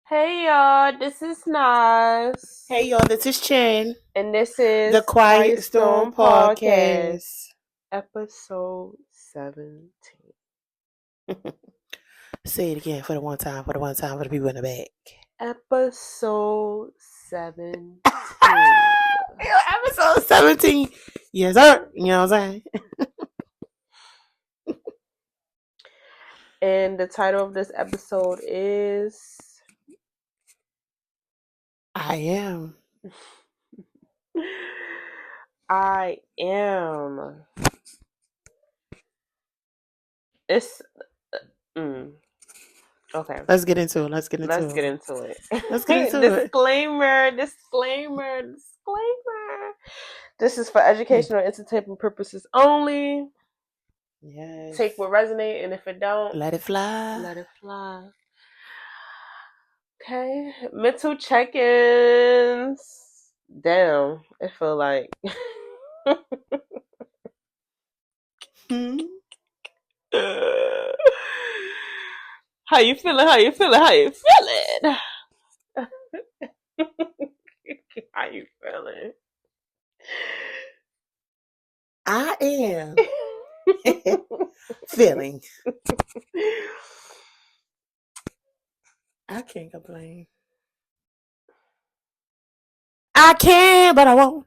Hey y'all, this is Nas. Hey y'all, this is Chen. And this is the QuietStorm Podcast. Episode 17. Say it again for the one time, for the people in the back. Episode 17. Episode 17. Yes, sir. You know what I'm saying? And the title of this episode is I am. I am. It's okay. Let's get into it. Disclaimer. This is for educational and entertainment purposes only. Yes. Take what resonates, and if it don't, let it fly. Okay. Mental check-ins. Damn, it feel like. How you feeling? How you feeling? I am feeling. I can't complain. I can, but I won't.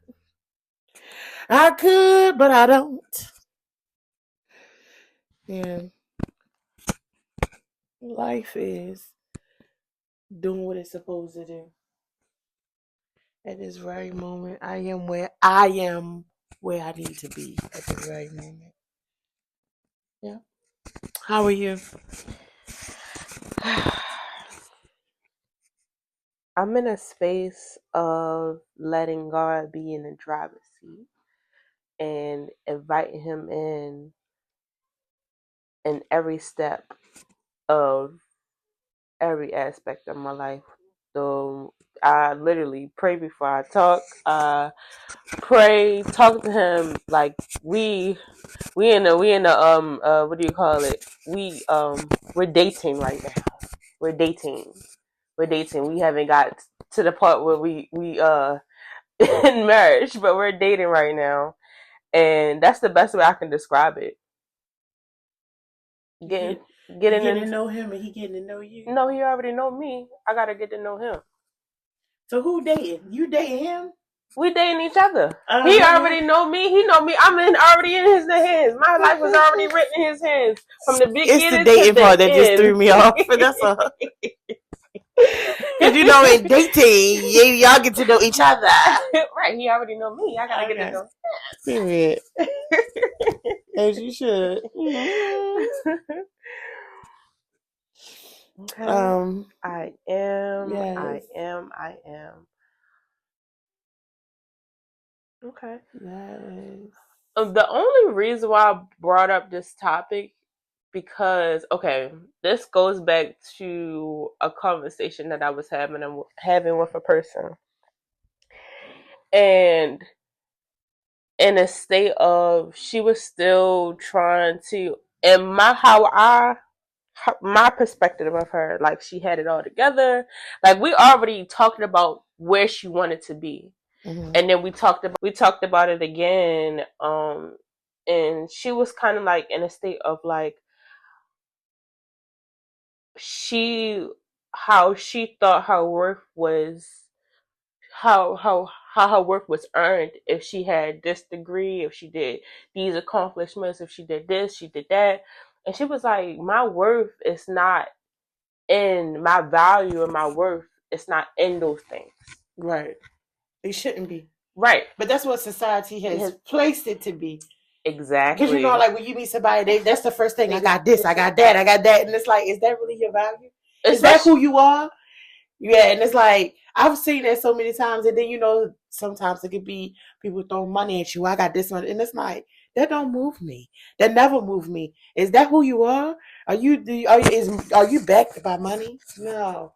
I could, but I don't. Yeah. Life is doing what it's supposed to do. At this very moment, I am where I need to be at this very moment. Yeah. How are you? I'm in a space of letting God be in the driver's seat and inviting him in every step of every aspect of my life. So I literally pray before I talk. Talk to him like we in the what do you call it? We're dating right now. We're dating. We haven't got to the part where we in marriage, but we're dating right now, and that's the best way I can describe it. Getting to know him, and he getting to know you. No, he already know me. I gotta get to know him. So who dating? You dating him? We dating each other. He already know me. He know me. I'm already in his hands. My life was already written in his hands from the beginning. It's the dating part that just threw me off. But that's all. Because in dating, y'all get to know each other. Right. He already know me. I gotta get to know him. Period. As you should. Okay. I am. Yes. I am. Okay. Yes. The only reason why I brought up this topic because this goes back to a conversation that I was having with a person, and in a state of she was still trying to, and my perspective of her, like she had it all together, like we already talked about where she wanted to be. Mm-hmm. And then we talked about it again, and she was kind of like in a state of like how she thought her worth was, how her worth was earned if she had this degree, if she did these accomplishments, if she did this, she did that. And she was like, my worth is not in my value, and my worth is not in those things. Right. It shouldn't be. Right. But that's what society has placed it to be. Exactly. Because like when you meet somebody, that's the first thing. I got this, I got that, and it's like, is that really your value? Is that who you are? Yeah, and it's like I've seen that so many times, and then sometimes it could be people throwing money at you. I got this one, and it's like that don't move me. That never moved me. Is that who you are? Are you backed by money? No.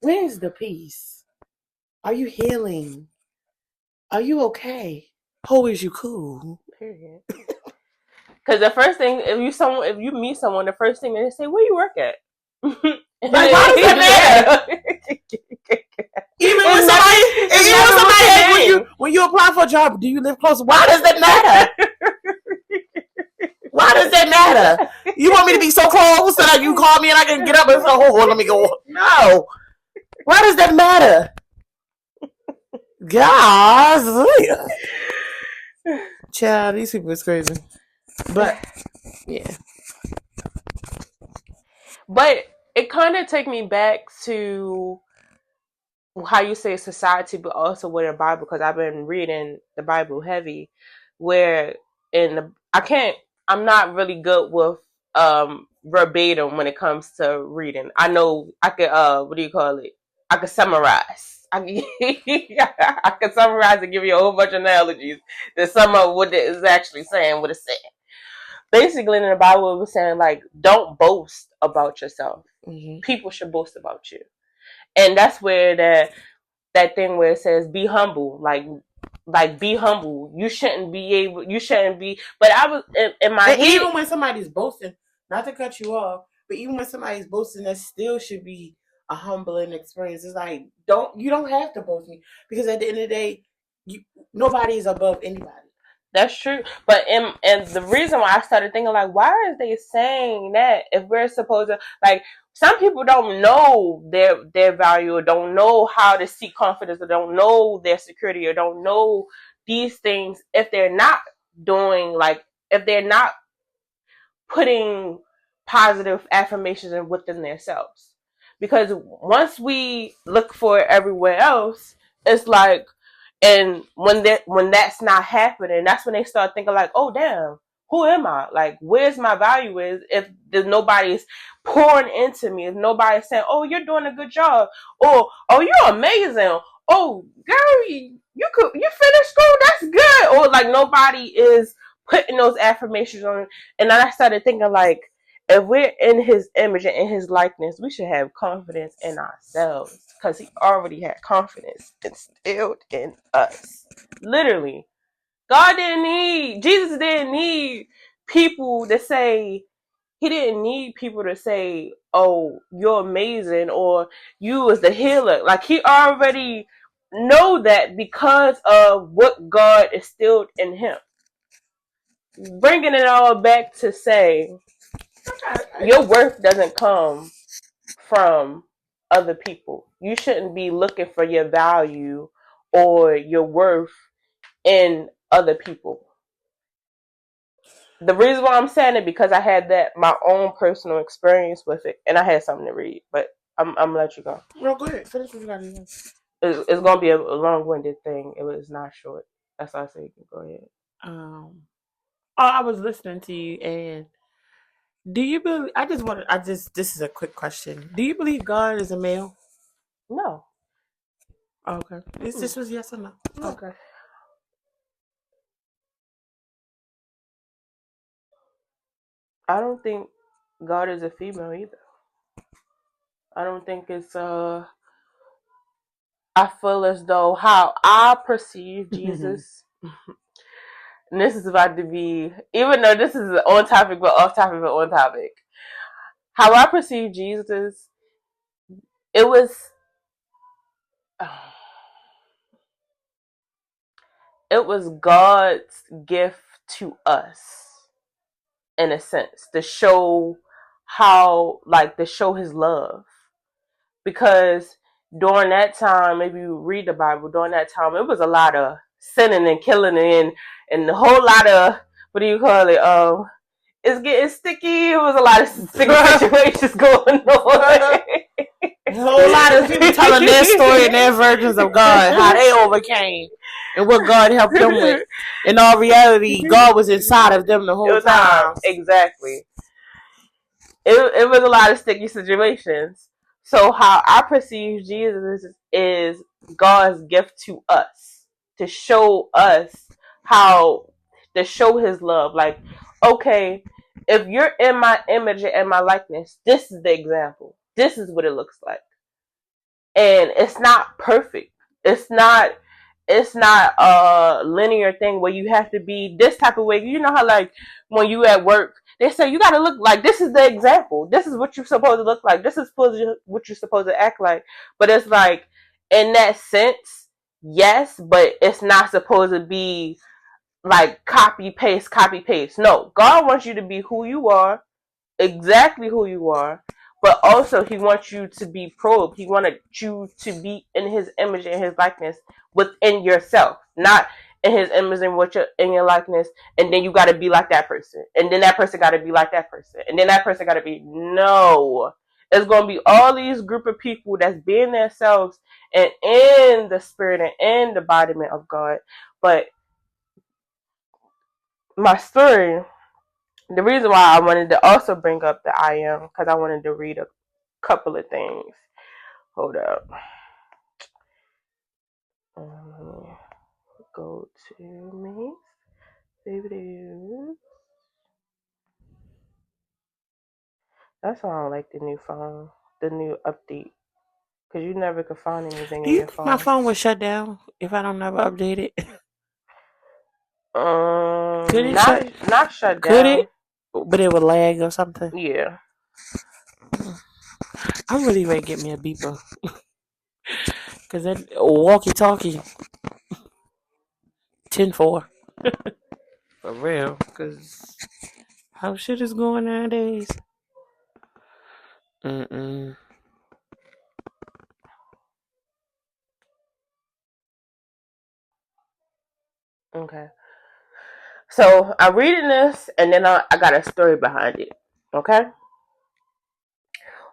Where's the peace? Are you healing? Are you okay? How is you cool? Period. Because the first thing, if you meet someone, the first thing they say, "Where you work at?" Like, why does that matter? Even when you apply for a job, do you live close? Why does that matter? Why does that matter? You want me to be so close that you call me and I can get up and say, "Oh, let me go"? No. Why does that matter? Guys, child, these people is crazy. But yeah. But it kind of take me back to how you say society, but also with the Bible, because I've been reading the Bible heavy, where I'm not really good with verbatim when it comes to reading. I know I could I could summarize. I could summarize and give you a whole bunch of analogies to sum up what it is actually saying, what it's saying. Basically, in the Bible, it was saying, like, don't boast about yourself. Mm-hmm. People should boast about you. And that's where that thing where it says, be humble. Like be humble. You shouldn't be. But I was, in my head. Even when somebody's boasting, not to cut you off, but even when somebody's boasting, that still should be a humbling experience. It's like, you don't have to boast me. Because at the end of the day, nobody is above anybody. That's true. But and the reason why I started thinking, like, why are they saying that if we're supposed to, like, some people don't know their value, or don't know how to seek confidence, or don't know their security, or don't know these things if they're not doing, like, if they're not putting positive affirmations within themselves. Because once we look for it everywhere else, it's like, and when that's not happening, that's when they start thinking, like, oh damn, who am I? Like, where's my value is if there's nobody's pouring into me, if nobody's saying, oh, you're doing a good job, or oh, you're amazing, oh girl, you finished school, that's good, or like nobody is putting those affirmations on. And then I started thinking, like, if we're in his image and in his likeness, we should have confidence in ourselves, because he already had confidence instilled in us. Literally. Jesus didn't need people to say, he didn't need people to say, oh, you're amazing, or you is the healer. Like, he already know that because of what God instilled in him. Bringing it all back to say, your worth doesn't come from other people. You shouldn't be looking for your value or your worth in other people. The reason why I'm saying it, because I had my own personal experience with it, and I had something to read, but I'm gonna let you go. No, go ahead. Finish what you got to do. It's gonna be a long-winded thing. It was not short. That's why I say you can go ahead. I was listening to you, and do you believe? This is a quick question. Do you believe God is a male? No. Okay. This was yes or no? Okay. I don't think God is a female either. I don't think it's I feel as though how I perceive Jesus, and this is about to be, even though this is on topic but off topic but on topic, how I perceive Jesus, it was God's gift to us, in a sense, to show his love. Because during that time, maybe you read the Bible, during that time, it was a lot of sinning and killing and a whole lot of, what do you call it? It's getting sticky. It was a lot of sticky situations going on. A whole lot of people telling their story and their versions of God, how they overcame and what God helped them with. In all reality, God was inside of them the whole time. Exactly. It was a lot of sticky situations. So how I perceive Jesus is God's gift to us, to show us to show his love. Like, okay, if you're in my image and my likeness, this is the example. This is what it looks like. And it's not perfect. It's not a linear thing where you have to be this type of way. You know how, like, when you at work They say you gotta look like this is the example. This is what you're supposed to look like. This is what you're supposed to act like. But it's like in that sense, yes, but it's not supposed to be like copy paste. No, God wants you to be who you are, exactly who you are, but also he wants you to be probed. He wanted you to be in his image and his likeness within yourself, not in his image and what you're in your likeness, and then you got to be like that person, and then that person got to be like that person, and then that person got to be. No, it's going to be all these group of people that's being themselves and in the spirit and in the embodiment of God. But my story, the reason why I wanted to also bring up the I am, because I wanted to read a couple of things. Hold up. Go to me. That's why I don't like the new phone, the new update. Because you never could find anything Do in you your think phone. my phone was shut down if I don't never update it? Could it not shut down. Could it? But it would lag or something? Yeah. I'm really ready to get me a beeper. Because that walkie-talkie 10-4. For real. Because how shit is going nowadays. Okay. So I'm reading this, and then I got a story behind it. Okay.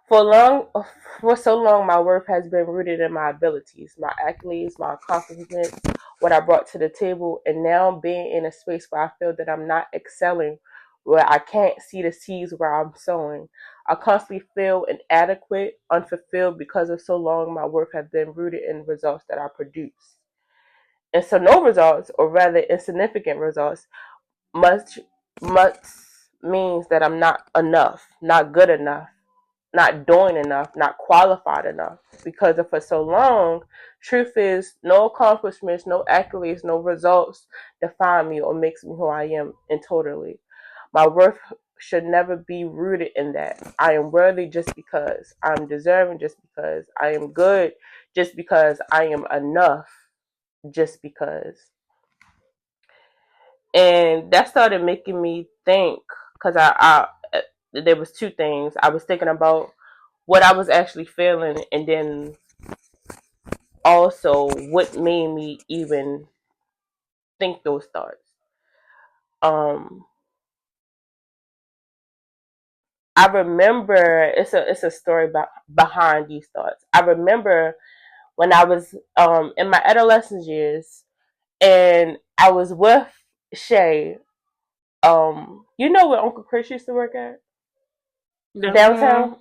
For so long, my worth has been rooted in my abilities, my accolades, my accomplishments, what I brought to the table, and now being in a space where I feel that I'm not excelling, where I can't see the seeds where I'm sowing. I constantly feel inadequate, unfulfilled because of so long my worth has been rooted in results that I produce. And so no results, or rather insignificant results, much means that I'm not enough, not good enough, not doing enough, not qualified enough. Because for so long, truth is, no accomplishments, no accolades, no results define me or makes me who I am in totally. My worth should never be rooted in that. I am worthy just because. I'm deserving just because. I am good just because. I am enough just because. And that started making me think, because there was two things. I was thinking about what I was actually feeling, and then also what made me even think those thoughts. I remember it's a story behind these thoughts. I remember when I was in my adolescent years, and I was with Shay. You know where Uncle Chris used to work at? Downtown.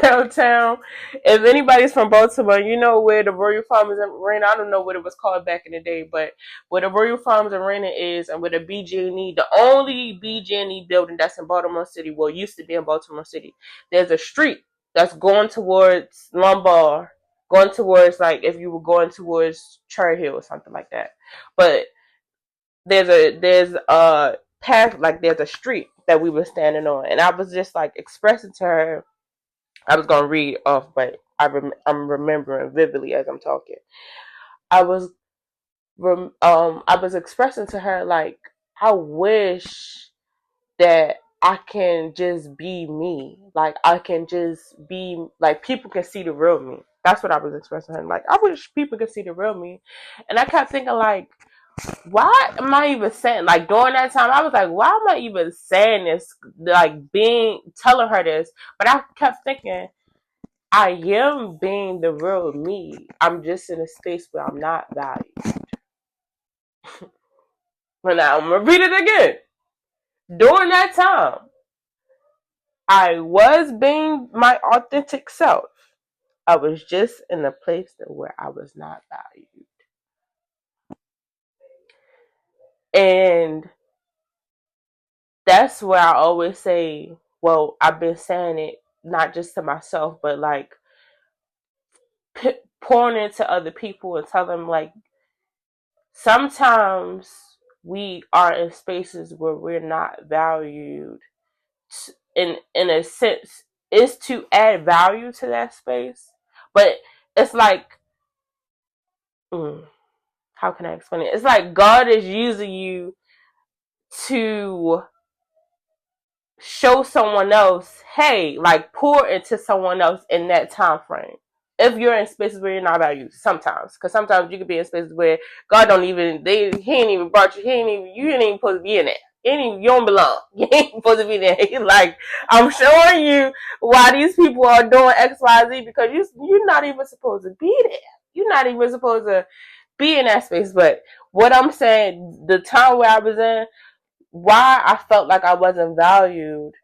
Downtown. If anybody's from Baltimore, you know where the Royal Farmers Arena. I don't know what it was called back in the day, but where the Royal Farmers Arena is, and where the BG&E, the only BG&E building that's in Baltimore City, well, used to be in Baltimore City. There's a street that's going towards Lombard, going towards, like, if you were going towards Cherry Hill or something like that. But there's a path, like there's a street that we were standing on, and I was just like expressing to her. I was gonna read off, but I'm remembering vividly as I'm talking. I was expressing to her, like, I wish that I can just be me. Like, I can just be, like, people can see the real me. That's what I was expressing to her. Like, I wish people could see the real me. And I kept thinking, like, why am I even saying, like, during that time, I was like, why am I even saying this, like, telling her this? But I kept thinking, I am being the real me. I'm just in a space where I'm not valued. But now I'm going to read it again. During that time, I was being my authentic self. I was just in a place where I was not valued. And that's where I always say, well, I've been saying it not just to myself, but like pouring into other people and tell them, like, sometimes we are in spaces where we're not valued, in a sense, is to add value to that space. But it's like, how can I explain it? It's like God is using you to show someone else, hey, like pour into someone else in that time frame. If you're in spaces where you're not valued, sometimes, because sometimes you could be in spaces where God don't even, he ain't even brought you, you ain't even supposed to be in there. You don't belong. You ain't supposed to be there. He's like, I'm showing you why these people are doing X, Y, Z, because you're not even supposed to be there. You're not even supposed to be in that space. But what I'm saying, the time where I was in, why I felt like I wasn't valued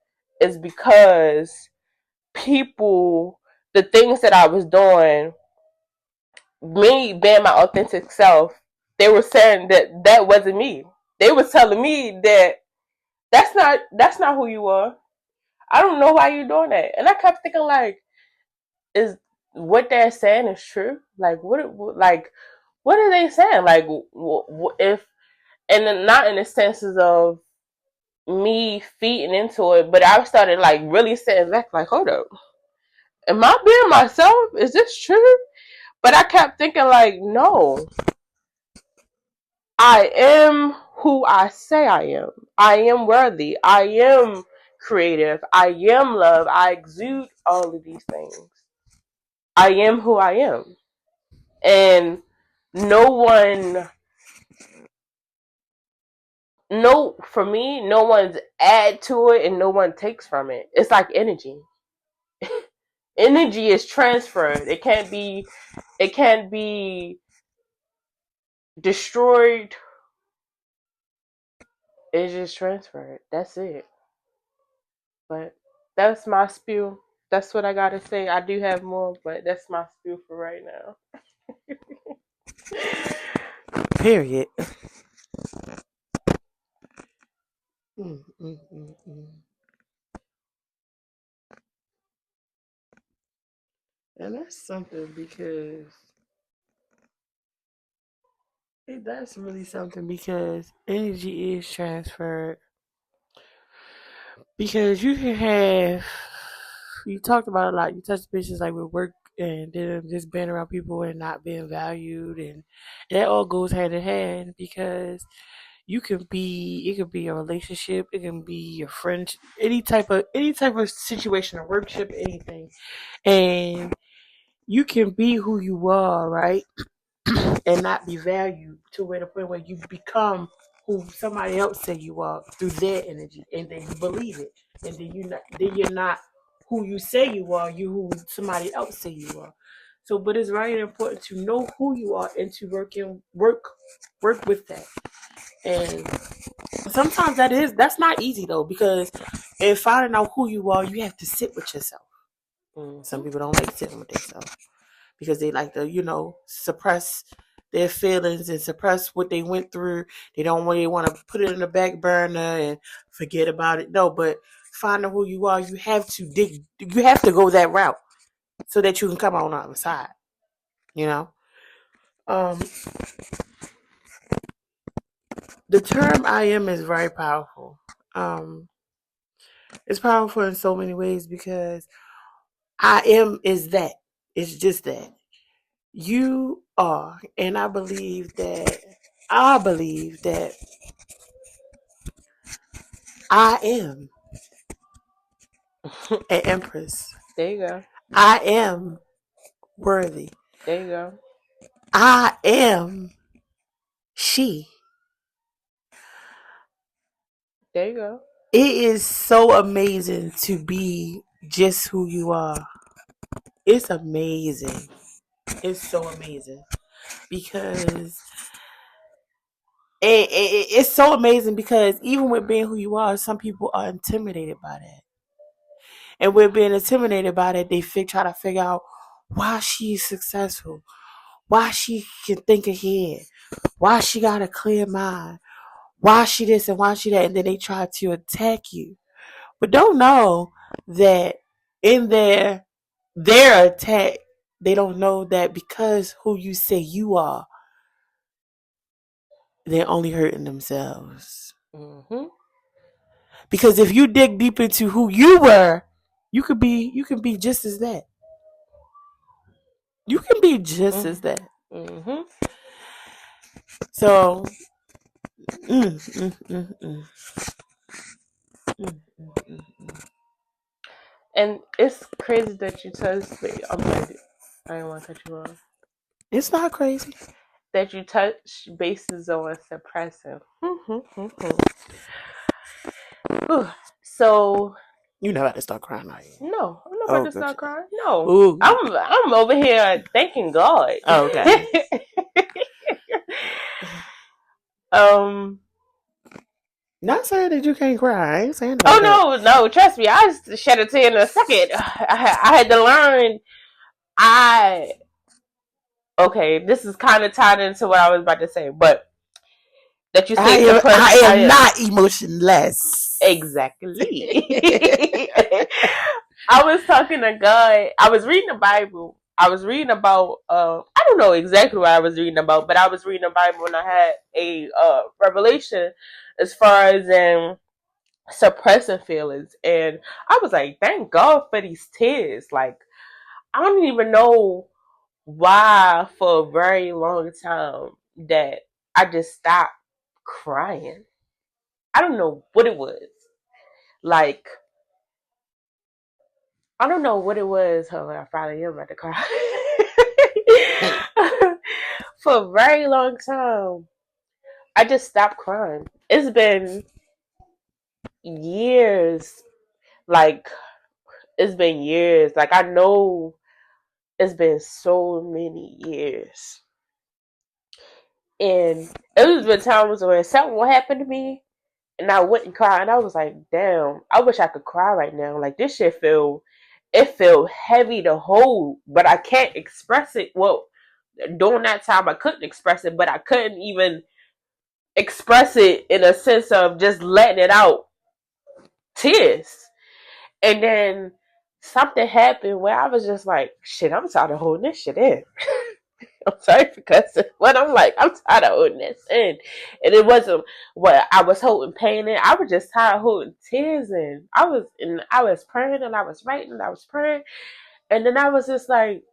is because people, the things that I was doing, me being my authentic self, they were saying that wasn't me. They were telling me that that's not who you are. I don't know why you're doing that. And I kept thinking, like, is what they're saying is true? Like, what are they saying? Like, if, and then not in the senses of me feeding into it, but I started like really sitting back, like, hold up, am I being myself? Is this true? But I kept thinking, like, no, I am who I say I am. I am worthy. I am creative. I am love. I exude all of these things. I am who I am. And for me, no one's add to it and no one takes from it. It's like energy. Energy is transferred. It can't be destroyed. It's just transferred. That's it. But that's my spiel. That's what I gotta say. I do have more, but that's my spiel for right now. Period. And that's something, because that's really something, because energy is transferred. Because you talked about a lot, you touched bitches like with work and then just being around people and not being valued, and that all goes hand in hand, because it could be a relationship, it can be a friend, any type of situation, a workship, anything. And you can be who you are, right? And not be valued to where the point where you become who somebody else say you are through their energy, and then you believe it, and then you're not who you say you are, you who somebody else say you are. So, but it's very important to know who you are and to work with that. And sometimes that's not easy though, because in finding out who you are, you have to sit with yourself. Some people don't like sitting with themselves because they like to, suppress their feelings and suppress what they went through. They don't really want to put it in the back burner and forget about it. No, but finding who you are, you have to go that route so that you can come out on the other side. The term I am is very powerful. It's powerful in so many ways, because I am is that. It's just that. You are, and I believe that I am an empress. There you go. I am worthy. There you go. I am she. There you go. It is so amazing to be just who you are. It's amazing. It's so amazing, because it's so amazing, because even with being who you are, some people are intimidated by that. And with being intimidated by that, they try to figure out why she's successful, why she can think ahead, why she got a clear mind, why she this and why she that, and then they try to attack you. But don't know that in their attack, they don't know that because who you say you are they're only hurting themselves. Mm-hmm. Because if you dig deep into who you were, you can be just as that. You can be just as that. Mm-hmm. So, and it's crazy that you touched me. I'm sorry, I didn't want to cut you off. It's not crazy that you touch bases on suppressing. So you know how to start crying, are you? No, I'm not about to start crying. No, ooh. I'm over here thanking God. Oh, okay. Not saying that you can't cry. I ain't saying that. Oh no, trust me. I just shed a tear in a second. I had to learn. Okay, this is kind of tied into what I was about to say, but that you say I am not emotionless. Exactly. I was talking to God. I was reading the Bible. I was reading about I don't know exactly what I was reading about, but I was reading the Bible and I had a revelation as far as suppressing feelings, and I was like, thank God for these tears. Like, I don't even know why for a very long time that I just stopped crying. I don't know what it was. Like, I don't know what it was. Oh, I probably am about to cry. For a very long time, I just stopped crying. It's been years. Like, it's been years. Like, I know it's been so many years. And it was been times where something would happen to me and I wouldn't cry. And I was like, damn, I wish I could cry right now. Like, this shit felt heavy to hold, but I can't express it. Well, during that time I couldn't express it, but I couldn't even express it in a sense of just letting it out. Tears. And then something happened where I was just like, shit, I'm tired of holding this shit in. I'm sorry for cussing, but I'm like, I'm tired of holding this in. And it wasn't what I was holding pain in. I was just tired of holding tears in. I was praying and I was writing and I was praying. And then I was just like,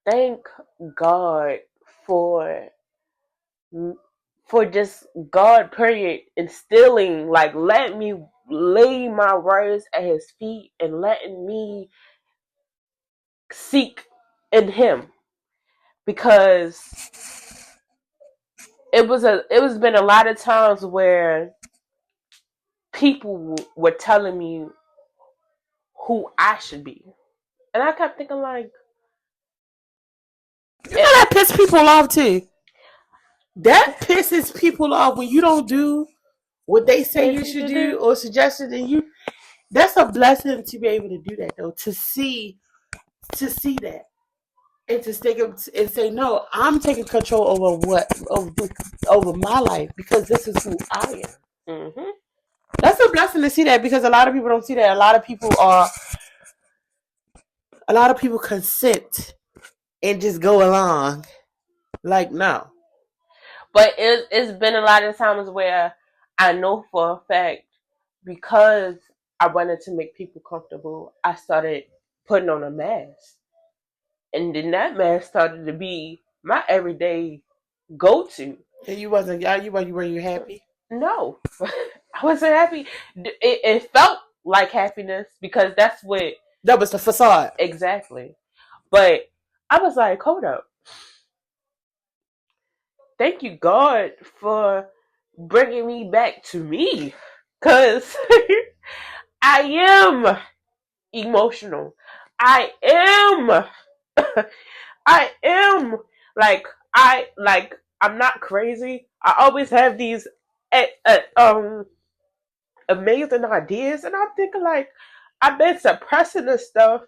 thank God for just God, period, instilling, like, letting me lay my words at his feet and letting me seek in him. Because it was been a lot of times where people were telling me who I should be. And I kept thinking, like, you know that pisses people off too. That pisses people off when you don't do what they say you should do or suggested, and you. That's a blessing to be able to do that, though. To see that, and to stick up and say, no, I'm taking control over my life because this is who I am. Mm-hmm. That's a blessing to see that, because a lot of people don't see that. A lot of people consent and just go along. Like, no. But it's been a lot of times where I know for a fact, because I wanted to make people comfortable, I started putting on a mask. And then that mask started to be my everyday go-to. And you were you happy? No. I wasn't happy. It felt like happiness because that was the facade. Exactly. But I was like, hold up. Thank you, God, for bringing me back to me. Because I am emotional. I am I'm not crazy. I always have these amazing ideas, and I'm thinking, like, I've been suppressing this stuff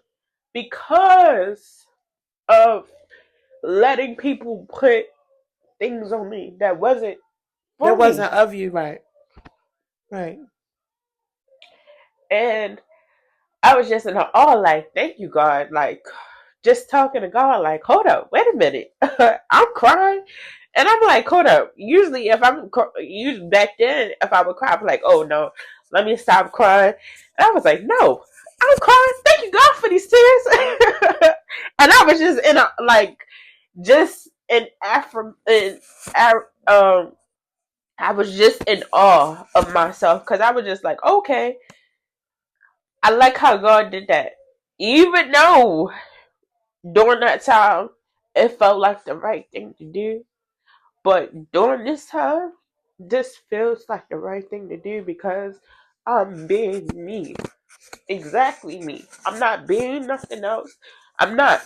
because of letting people put things on me that wasn't of you, right? And I was just in awe, like, thank you, God. Like, just talking to God, like, hold up, wait a minute. I'm crying. And I'm like, hold up. Usually, back then, if I would cry, I'd be like, oh no, let me stop crying. And I was like, no, I'm crying. Thank you God for these tears. And I was just I was just in awe of myself because I was just like, okay, I like how God did that. Even though during that time it felt like the right thing to do, but during this time, this feels like the right thing to do because I'm being me. Exactly me. I'm not being nothing else. I'm not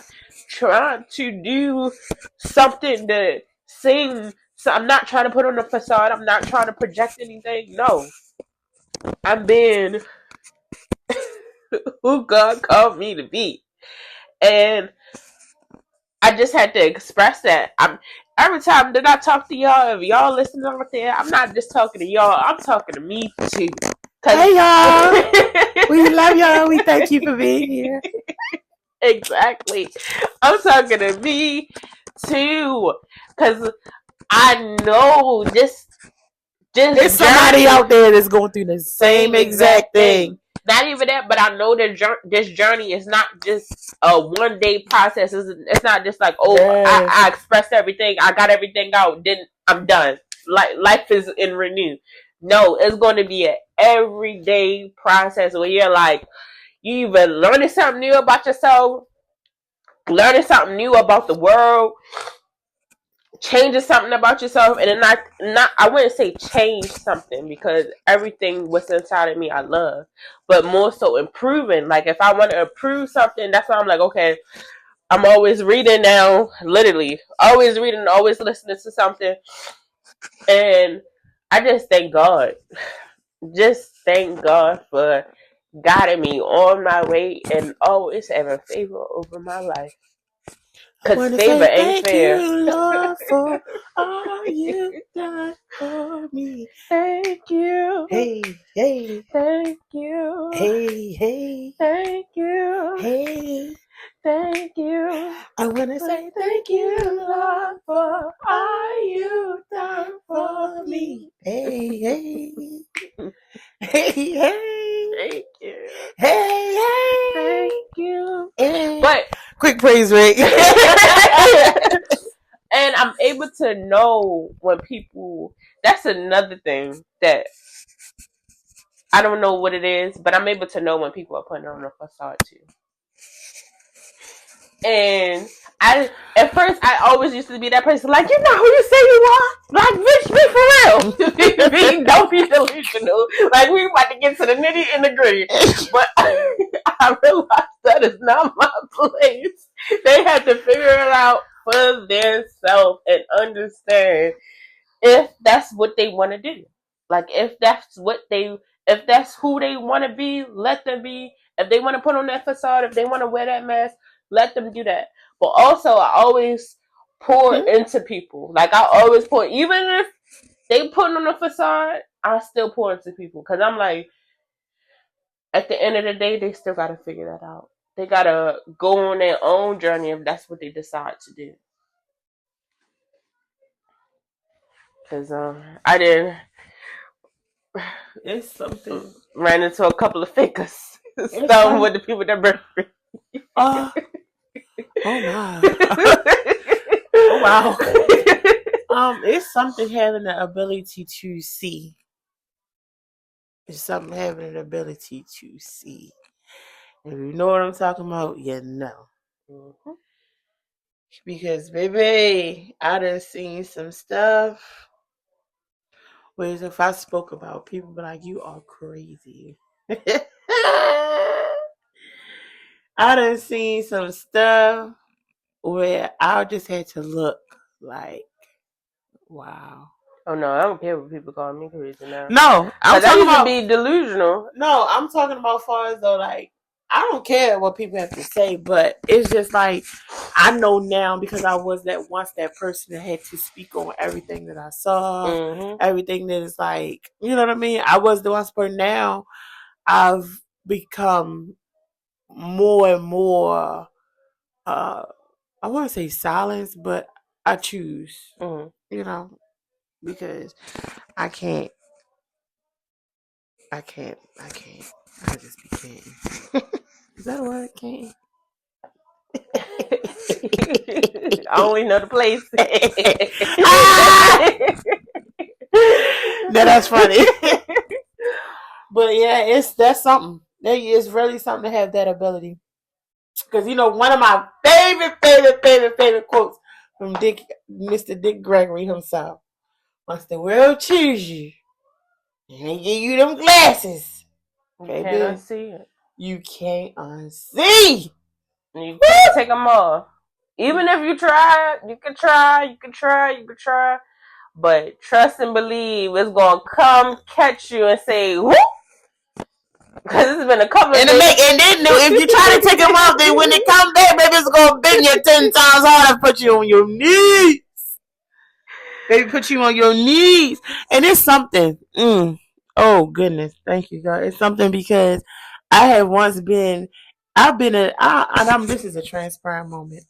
trying to do something to sing. So I'm not trying to put on a facade. I'm not trying to project anything. No. I'm being who God called me to be. And I just had to express that. Every time that I talk to y'all, if y'all listening out there, I'm not just talking to y'all. I'm talking to me too. Hey y'all, we love y'all. We thank you for being here. Exactly. I'm talking to me too, because I know there's somebody out there that's going through the same exact thing. Not even that, but I know that this journey is not just a one-day process. It's not just like, oh, yes. I expressed everything, I got everything out, then I'm done. Like life is in renew. No, it's going to be an everyday process where you're like, you even learning something new about yourself, learning something new about the world, changing something about yourself, and then I wouldn't say change something because everything was inside of me I love, but more so improving. Like if I want to improve something, that's why I'm like, okay, I'm always reading now, literally always reading, always listening to something, and I just thank God, for guiding me on my way and always having favor over my life. Because favor ain't fair. Thank you, Lord, for all you've done for me. Thank you. Hey, hey. Thank you. Hey, hey. Thank you. Hey. Thank you. I want to say thank you, Lord, for all you've done for me. Hey, hey. Hey, hey. Thank you. Hey, hey. Thank you. Hey. But quick praise break. And I'm able to know when people, that's another thing that I don't know what it is, but I'm able to know when people are putting on a facade too. And at first I always used to be that person, like, you know who you say you are? Like, bitch, be for real. Don't be delusional. Like, we about to get to the nitty and the gritty. But I realized that is not my place. They had to figure it out for themselves and understand if that's what they want to do. Like, if that's who they want to be, let them be. If they want to put on that facade, if they want to wear that mask, let them do that. But also, I always pour into people. Like, I always pour, even if they put on a facade, I still pour into people. Because I'm like, at the end of the day, they still got to figure that out. They got to go on their own journey if that's what they decide to do. Because I did. It's something. Ran into a couple of fakers. Some with the people that burned me. Oh my. Oh wow. It's something having the ability to see. It's something having an ability to see. If you know what I'm talking about, you know. Mm-hmm. Because, baby, I done seen some stuff. Whereas if I spoke about people, be like, you are crazy. I done seen some stuff where I just had to look like, wow. Oh no, I don't care what people call me crazy now. No, I'm talking about be delusional. No, I'm talking about far as though, like, I don't care what people have to say, but it's just like, I know now because I was that person that had to speak on everything that I saw, everything that is like, you know what I mean? I was the one, but now I've become more and more, I want to say silence, but I choose. Mm-hmm. You know, because I can't. I just be kidding. Is that a word? Can't. I only know the place. No, that's funny. But yeah, that's something. It's really something to have that ability. Because one of my favorite quotes from Mr. Dick Gregory himself. Once the world chooses you, and they give you them glasses, you can't unsee it. You can't unsee. You can't take them off. Even if you try, you can try. But trust and believe it's going to come catch you and say, whoop. Because it's been a couple of days. And then if you try to take them off, then when they come back, baby, it's going to bend you 10 times harder, put you on your knees. Baby, put you on your knees. And it's something. Oh, goodness. Thank you, God. It's something because I have once been, this is a transparent moment.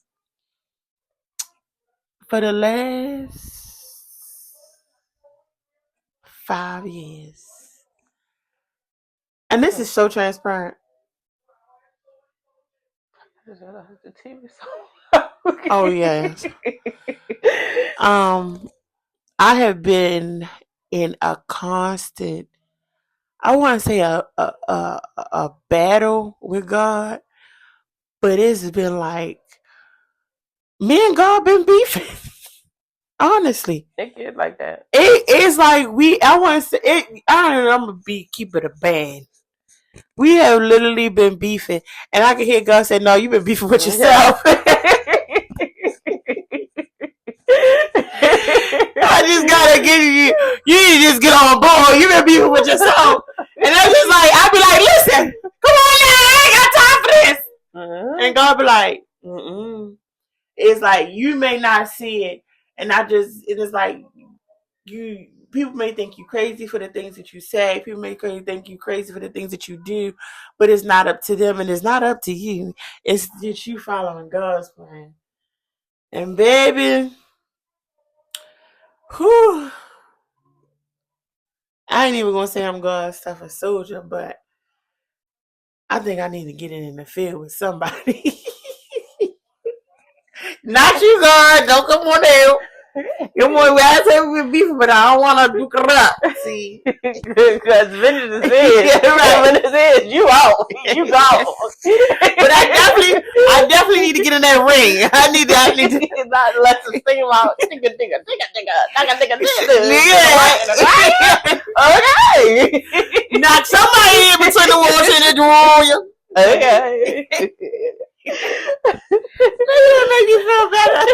For the last 5 years. And this is so transparent. The TV Oh, yes. I have been in a constant, I want to say a battle with God, but it's been like me and God been beefing. Honestly, it get like that. It's like I want to say it. I'm gonna keep it a band. We have literally been beefing, and I can hear God say, "No, you've been beefing with yourself." I just gotta get you. You need to just get on board. You've been beefing with yourself, and I'm just like, I be like, listen, come on now, I ain't got time for this. And God be like, It's like you may not see it, and it's like people may think you crazy for the things that you say. People may think you crazy for the things that you do, but it's not up to them and it's not up to you. It's just you following God's plan. And baby, I ain't even gonna say I'm God's toughest soldier, but I think I need to get in the field with somebody. Not you, God. Don't come on out. Come on, I say we're beefing, but I don't want to do corrupt. See, because vengeance is his. Right. Vengeance is you out, you gone. But I definitely need to get in that ring. I need to. Not let us think about think. Okay. Knock somebody in between the walls and the drawer. Okay. Maybe it'll make you feel better.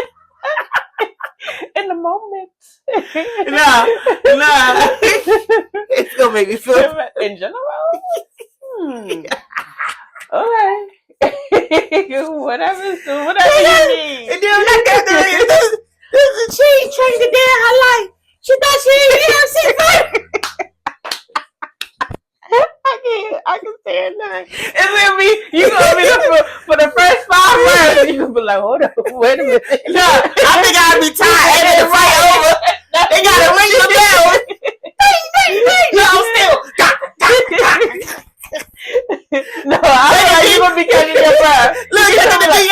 In the moment. Nah. It's gonna make me feel better. In general? Okay. Whatever you need. And then I'm not gonna do it. This is a train the day of her life. She thought she didn't have shit. I can stand that. It's gonna be you gonna be for the first 5 words. You gonna be like, hold on, wait a minute. No, I think I'll be tired and then right over. They gotta ring the bell. No, still. No, I think you gonna be catching your breath. Look at the thing.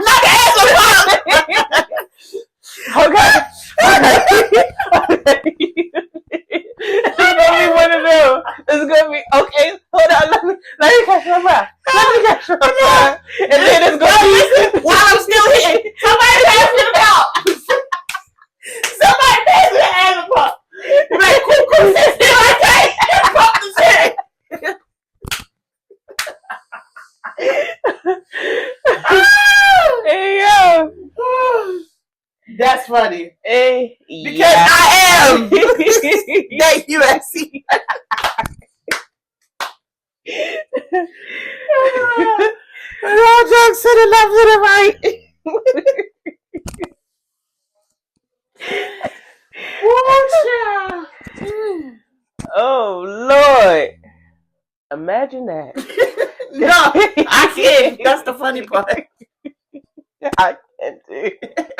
Not the ass of Okay. It's gonna be one of them. It's gonna be okay. Hold on, let me catch my breath. And then it's gonna be while I'm still here. Somebody pass me the belt. Somebody pass me the ass pump. Like cool, sit still. I can't pump the shit. Hey yo. That's funny. Hey, because I am. Thank you, Essie. All jokes to the left and the right. Oh Lord. Imagine that. No, I can't. That's the funny part. I can't do it.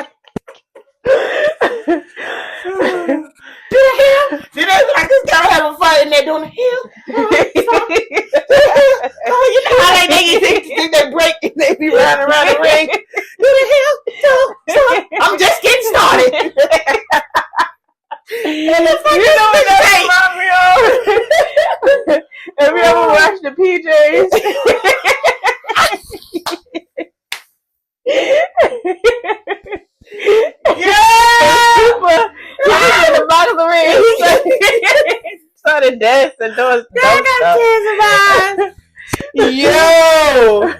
I'm just getting started. And it's like, you know what that remind me of? Have you ever watched the PJs? Yeah! People in the bottom of the ring started dancing, doing dumb stuff. Yo!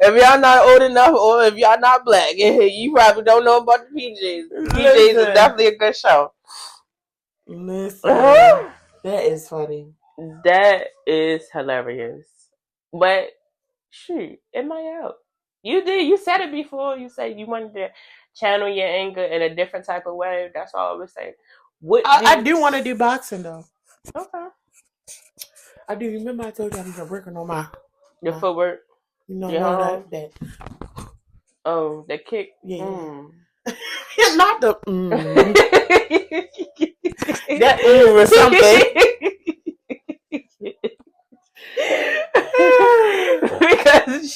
If y'all not old enough, or if y'all not black, you probably don't know about the PJs. PJs is definitely a good show. Listen, that is funny. That is hilarious. But shoot, am I out? You did. You said it before. You said you wanted to channel your anger in a different type of way. That's all I was saying. I do want to do boxing though. Okay. I do. Remember I told you I'm working on your footwork. You know that. Oh, the kick. Yeah. Not the. That was something. Because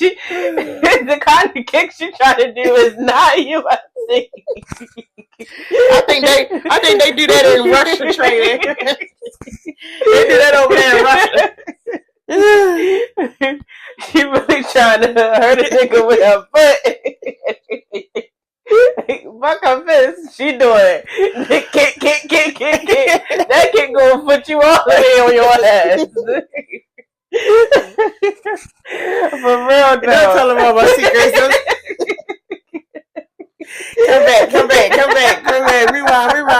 the kind of kick she tried to do is not UFC. I think they do that in Russia training. They do that over there in Russia. She really trying to hurt a nigga with her foot. Fuck her fist. She doing kick. That kick gonna put you all the way on your ass. For real, though. Don't tell them all my secrets. Come back. Rewind.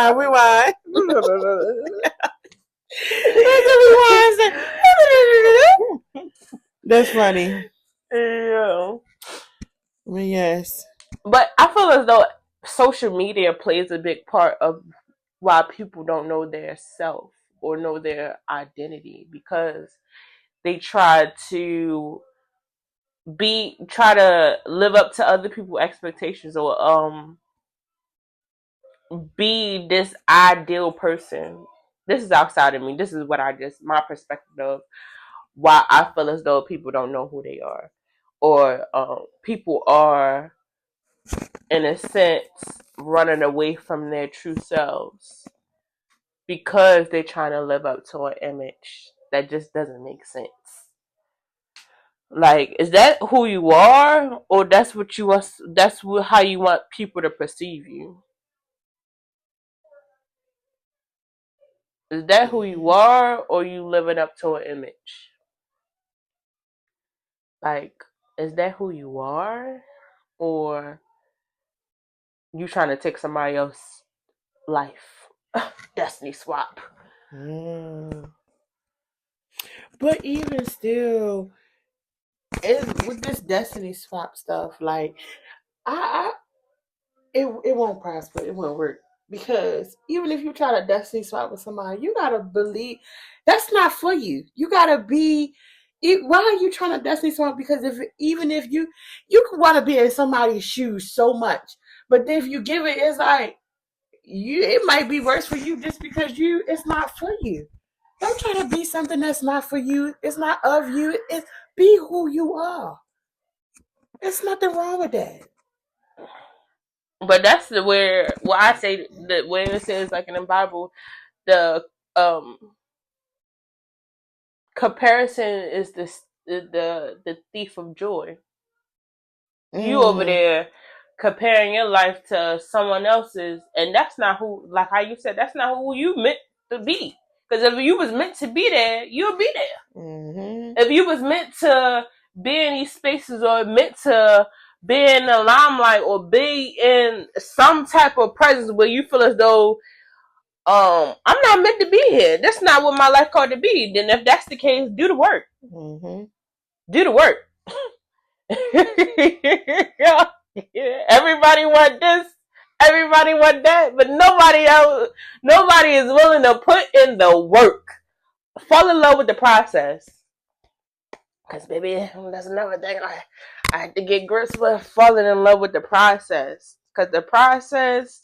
That's funny. Yeah. Yes. But I feel as though social media plays a big part of why people don't know their self or know their identity, because they try to live up to other people's expectations, or be this ideal person. This is outside of me. This is what my perspective of why I feel as though people don't know who they are, or people are, in a sense, running away from their true selves because they're trying to live up to an image that just doesn't make sense. Like, is that who you are, or that's what you want? That's how you want people to perceive you? Is that who you are, or you living up to an image? Like, is that who you are, or you trying to take somebody else's life? Destiny swap. But even still, with this destiny swap stuff, like it won't prosper. It won't work, because even if you try to destiny swap with somebody, you gotta believe that's not for you. You gotta be. Why are you trying to destiny swap? Because even if you could want to be in somebody's shoes so much, but if you give it, it's like it might be worse for you just because it's not for you. Don't try to be something that's not for you. It's not of you. It's be who you are. There's nothing wrong with that. But that's where I say that where it says, like in the Bible, the comparison is the thief of joy. You over there comparing your life to someone else's, and that's not who, like how you said, that's not who you meant to be. Because if you was meant to be there, you'll be there. If you was meant to be in these spaces, or meant to be in the limelight, or be in some type of presence where you feel as though I'm not meant to be here, that's not what my life called to be, then if that's the case, do the work. Do the work. Everybody want this, everybody want that, but nobody is willing to put in the work. Fall in love with the process. Because baby, that's another thing I had to get grips with, falling in love with the process. Because the process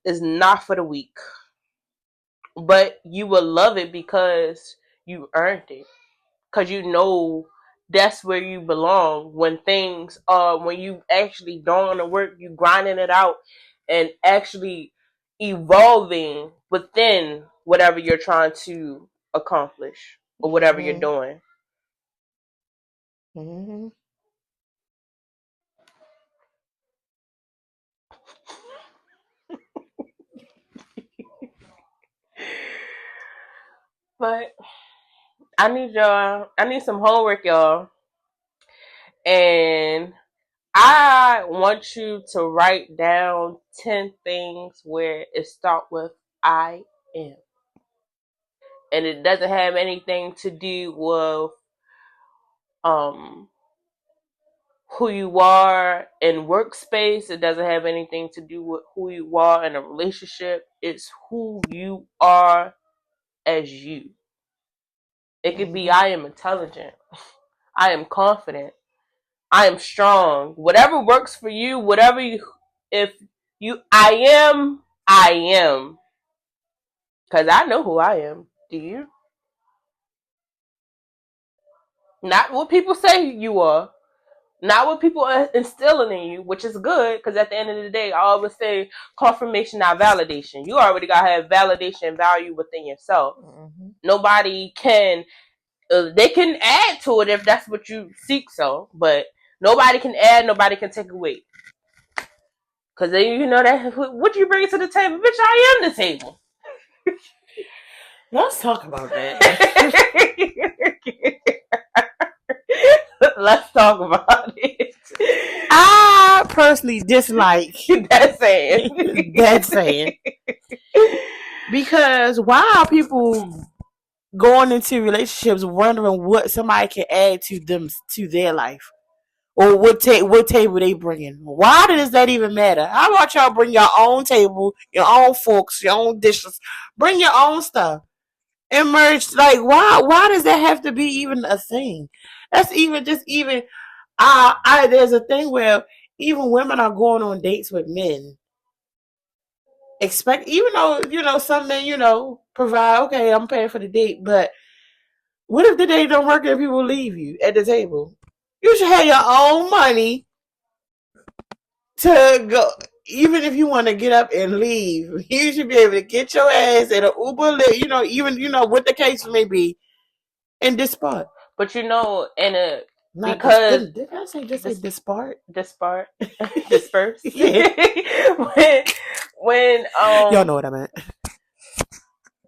is not for the weak. But you will love it because you earned it. Because you know that's where you belong. When things when you actually doing the work, you grinding it out and actually evolving within whatever you're trying to accomplish or whatever you're doing. Mm-hmm. But I need some homework, y'all. And I want you to write down 10 things where it starts with I am. And it doesn't have anything to do with who you are in workspace. It doesn't have anything to do with who you are in a relationship. It's who you are as you. It could be I am intelligent. I am confident. I am strong. Whatever works for you, I am. Because I know who I am. Do you? Not what people say you are. Not what people are instilling in you, which is good, because at the end of the day, I always say confirmation, not validation. You already got to have validation and value within yourself. Mm-hmm. Nobody can, they can add to it if that's what you seek, but nobody can add, nobody can take away. Because then you know that, what you bring to the table? Bitch, I am the table. Let's talk about that. Let's talk about it. I personally dislike that saying. That saying. Because why are people going into relationships wondering what somebody can add to their life? Or what table they bringing? Why does that even matter? How about y'all bring your own table, your own forks, your own dishes, bring your own stuff, and merge? Like, why does that have to be even a thing? That's even there's a thing where even women are going on dates with men. Even though, some men, provide, okay, I'm paying for the date, but what if the date don't work and people leave you at the table? You should have your own money to go. Even if you want to get up and leave, you should be able to get your ass at an Uber, even what the case may be, in this spot. But did I say dispart? Dispart? Disperse? Yeah. when y'all know what I meant.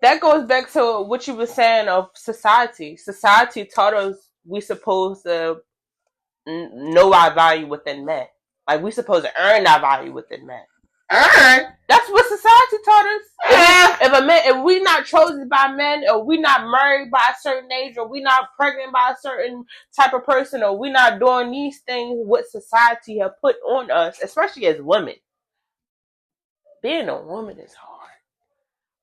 That goes back to what you were saying of society. Society taught us we supposed to know our value within men. Like, we supposed to earn our value within men. Earn? That's what society taught us. If we not chosen by men, or we not married by a certain age, or we not pregnant by a certain type of person, or we not doing these things, what society have put on us, especially as women. Being a woman is hard.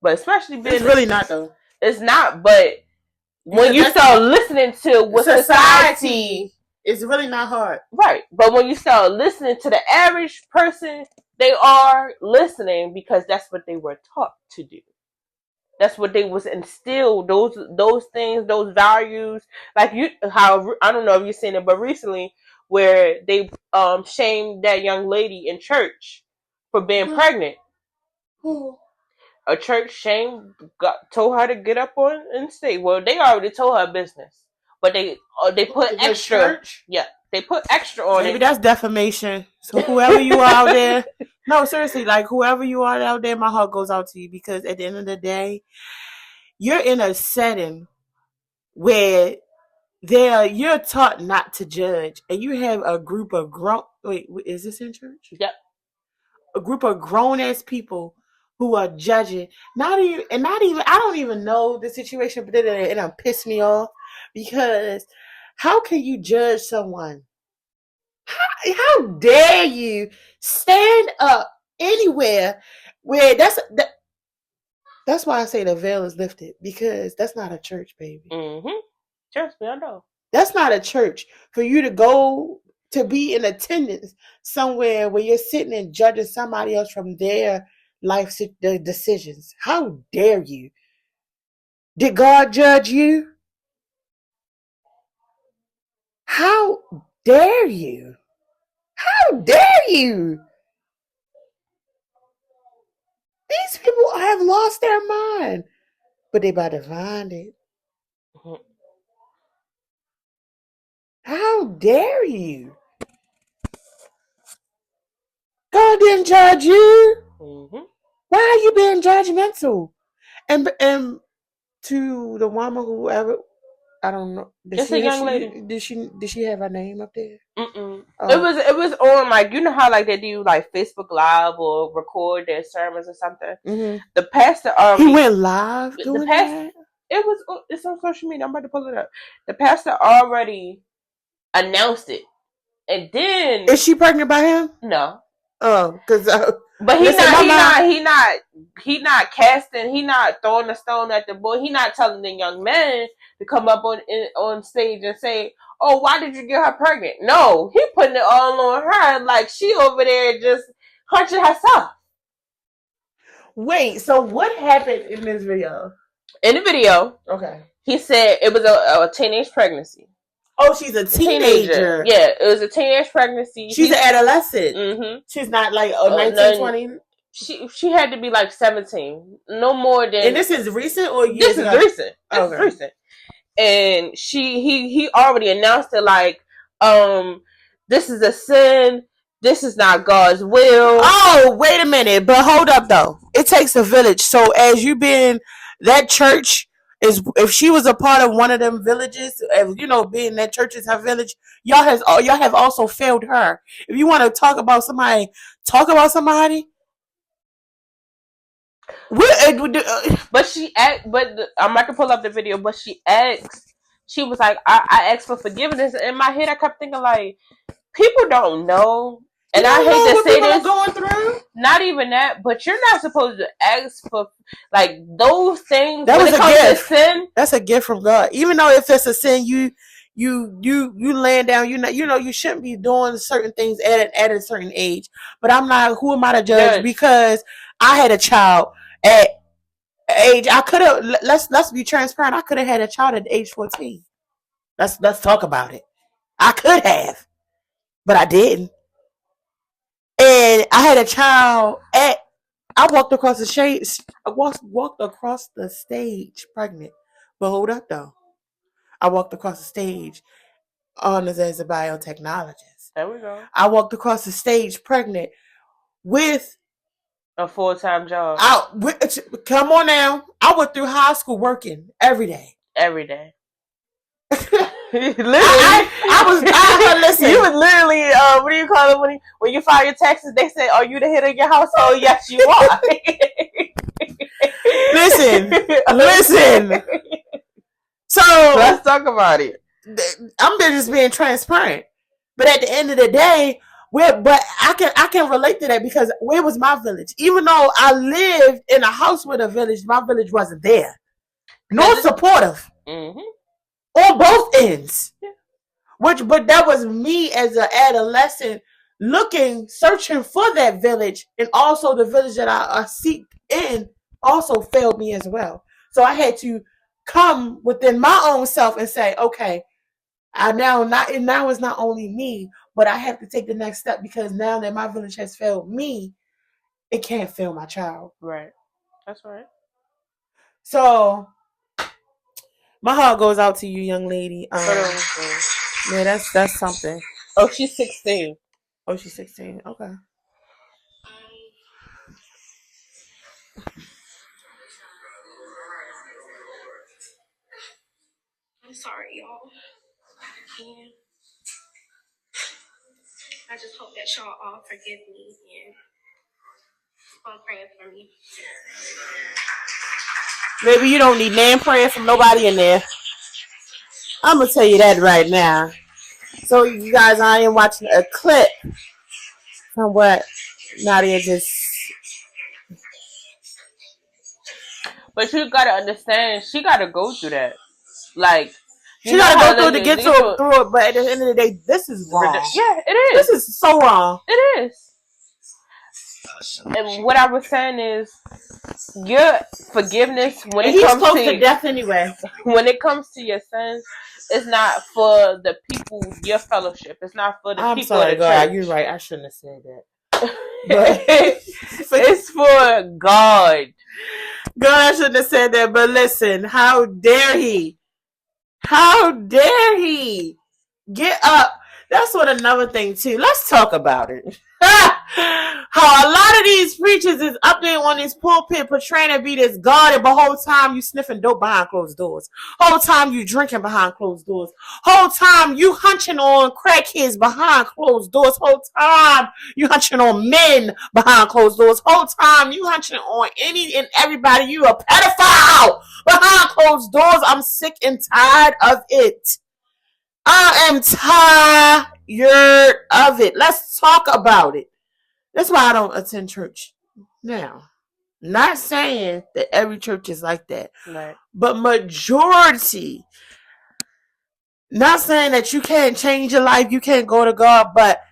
But especially being... It's really not, though. It's not, but when you start listening to what society... It's really not hard. Right. But when you start listening to the average person, they are listening because that's what they were taught to do. That's what they was instilled. Those things, those values. Like I don't know if you've seen it, but recently where they shamed that young lady in church for being pregnant. A church told her to get up on and stay. Well, they already told her business. But they put extra. Church? Yeah, they put extra on it. Maybe that's defamation. So whoever you are out there, no, seriously, like whoever you are out there, my heart goes out to you, because at the end of the day, you're in a setting where you're taught not to judge, and you have a group of Wait, is this in church? Yep. A group of grown ass people who are judging. Not even. I don't even know the situation, but it pissed me off. Because how can you judge someone? How dare you stand up anywhere where that's why I say the veil is lifted, because that's not a church, baby. Mm-hmm. Trust me, I know. That's not a church for you to go to be in attendance somewhere where you're sitting and judging somebody else from their life decisions. How dare you? Did God judge you? How dare you? How dare you? These people have lost their mind, but they about to find it. How dare you? God didn't judge you. Mm-hmm. Why are you being judgmental? And to the woman who ever, I don't know. It's a young lady. Did she have her name up there? Mm-mm. Oh. It was on, like, you know how like they do like Facebook Live or record their sermons or something. Mm-hmm. The pastor he went live doing that. It's on social media. I'm about to pull it up. The pastor already announced it, and then is she pregnant by him? No. Oh, because but he not casting. He not throwing a stone at the boy. He not telling the young man to come up on stage and say, "Oh, why did you get her pregnant?" No, he putting it all on her, like she over there just hunching herself. Wait, so what happened in this video? In the video, okay, he said it was a teenage pregnancy. Oh, she's a teenager. Yeah, it was a teenage pregnancy. She's an adolescent. Mm-hmm. She's not like 19, 20. She had to be like 17. No more than. And this is recent or years ago? This is recent. This is recent. And he already announced it like, this is a sin. This is not God's will. Oh, wait a minute. But hold up though. It takes a village. So as you been that church. If she was a part of one of them villages, you know, being that church is her village, y'all have also failed her. If you want to talk about somebody, But I'm not gonna pull up the video. But she was like, I asked for forgiveness. In my head, I kept thinking like, people don't know. And I hate to say this, going through. Not even that, but you're not supposed to ask for like those things. That was a gift. Sin, that's a gift from God. Even though if it's a sin, you laying down. You shouldn't be doing certain things at a certain age. But I'm not. Who am I to judge? Because I had a child at age. I could have. Let's be transparent. I could have had a child at age 14. Let's talk about it. I could have, but I didn't. And I had a child I walked across the stage. I walked across the stage pregnant. But hold up though. I walked across the stage honors as a biotechnologist. There we go. I walked across the stage pregnant with a full-time job. Come on now. I went through high school working every day. Every day. Literally, listen. You was literally, what do you call it when you file your taxes? They say, "Are you the head of your household?" Yes, you are. Listen. So let's talk about it. I'm just being transparent, but at the end of the day, I can relate to that because where was my village? Even though I lived in a house with a village, my village wasn't there, nor supportive. Mm-hmm. On both ends. Yeah. But that was me as an adolescent searching for that village, and also the village that I seeked in also failed me as well. So I had to come within my own self and say, okay, now it's not only me, but I have to take the next step because now that my village has failed me, it can't fail my child. Right. That's right. So my heart goes out to you, young lady. Yeah, that's something. Oh, she's 16. Oh, she's 16. Okay. I'm sorry, y'all. And I just hope that y'all all forgive me and praying for me. Maybe you don't need name prayer from nobody in there. I'm gonna tell you that right now. So you guys, I am watching a clip from what Nadia just. But you gotta understand, she gotta go through that. Like she gotta go through to get through it. But at the end of the day, this is wrong. Yeah, it is. This is so wrong. It is. And what I was saying is, your forgiveness when it comes close to death anyway. When it comes to your sins, It's not for the people, your fellowship. It's not for the people of the God, church. you're right. I shouldn't have said that. But it's for God. God, I shouldn't have said that. But listen, how dare he? How dare he? Get up. That's what another thing too. Let's talk about it. How a lot of these preachers is up there on this pulpit portraying to be this God, and the whole time you sniffing dope behind closed doors. Whole time you drinking behind closed doors. Whole time you hunching on crackheads behind closed doors. Whole time you hunching on men behind closed doors. Whole time you hunching on any and everybody. You a pedophile behind closed doors. I'm sick and tired of it. I am tired of it. Let's talk about it. That's why I don't attend church. Now, not saying that every church is like that. Right. But majority, not saying that you can't change your life, you can't go to God, but